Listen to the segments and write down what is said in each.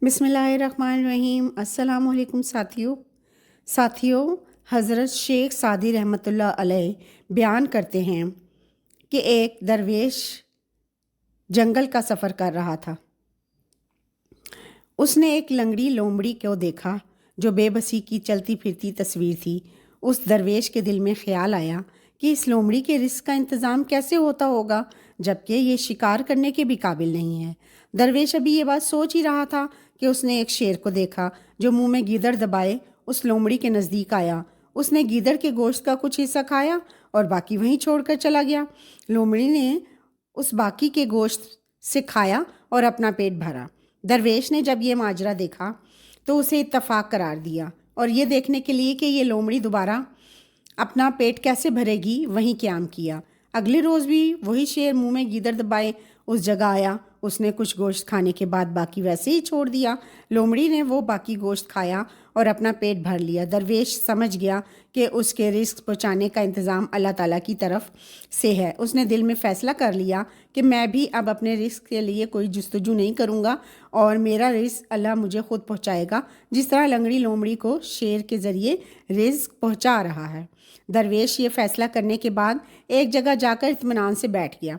بسم اللہ الرحمن الرحیم۔ السلام علیکم ساتھیوں، حضرت شیخ سعدی رحمۃ اللہ علیہ بیان کرتے ہیں کہ ایک درویش جنگل کا سفر کر رہا تھا۔ اس نے ایک لنگڑی لومڑی کو دیکھا جو بے بسی کی چلتی پھرتی تصویر تھی۔ اس درویش کے دل میں خیال آیا کہ اس لومڑی کے رزق کا انتظام کیسے ہوتا ہوگا جبکہ یہ شکار کرنے کے بھی قابل نہیں ہے۔ درویش ابھی یہ بات سوچ ہی رہا تھا کہ اس نے ایک شیر کو دیکھا جو منہ میں گیدڑ دبائے اس لومڑی کے نزدیک آیا۔ اس نے گیدڑ کے گوشت کا کچھ حصہ کھایا اور باقی وہیں چھوڑ کر چلا گیا۔ لومڑی نے اس باقی کے گوشت سے کھایا اور اپنا پیٹ بھرا۔ درویش نے جب یہ ماجرا دیکھا تو اسے اتفاق قرار دیا اور یہ دیکھنے کے لیے کہ یہ لومڑی دوبارہ اپنا پیٹ کیسے بھرے گی وہیں قیام کیا۔ اگلے روز بھی وہی شیر منہ میں گیدڑ دبائے اس جگہ آیا۔ اس نے کچھ گوشت کھانے کے بعد باقی ویسے ہی چھوڑ دیا۔ لومڑی نے وہ باقی گوشت کھایا اور اپنا پیٹ بھر لیا۔ درویش سمجھ گیا کہ اس کے رزق پہنچانے کا انتظام اللہ تعالیٰ کی طرف سے ہے۔ اس نے دل میں فیصلہ کر لیا کہ میں بھی اب اپنے رزق کے لیے کوئی جستجو نہیں کروں گا اور میرا رزق اللہ مجھے خود پہنچائے گا، جس طرح لنگڑی لومڑی کو شیر کے ذریعے رزق پہنچا رہا ہے۔ درویش یہ فیصلہ کرنے کے بعد ایک جگہ جا کر اطمینان سے بیٹھ گیا۔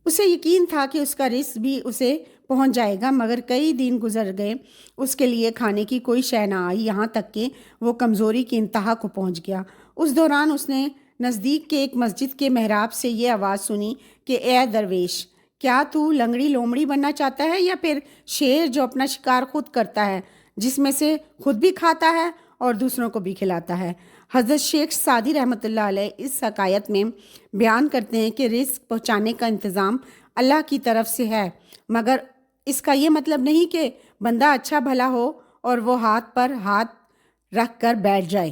اسے یقین تھا کہ اس کا رزق بھی اسے پہنچ جائے گا، مگر کئی دن گزر گئے، اس کے لیے کھانے کی کوئی شے نہ آئی، یہاں تک کہ وہ کمزوری کی انتہا کو پہنچ گیا۔ اس دوران اس نے نزدیک کے ایک مسجد کے محراب سے یہ آواز سنی کہ اے درویش، کیا تو لنگڑی لومڑی بننا چاہتا ہے یا پھر شیر جو اپنا شکار خود کرتا ہے، جس میں سے خود بھی کھاتا ہے اور دوسروں کو بھی کھلاتا ہے؟ حضرت شیخ سعدی رحمۃ اللہ علیہ اس حکایت میں بیان کرتے ہیں کہ رزق پہنچانے کا انتظام اللہ کی طرف سے ہے، مگر اس کا یہ مطلب نہیں کہ بندہ اچھا بھلا ہو اور وہ ہاتھ پر ہاتھ رکھ کر بیٹھ جائے۔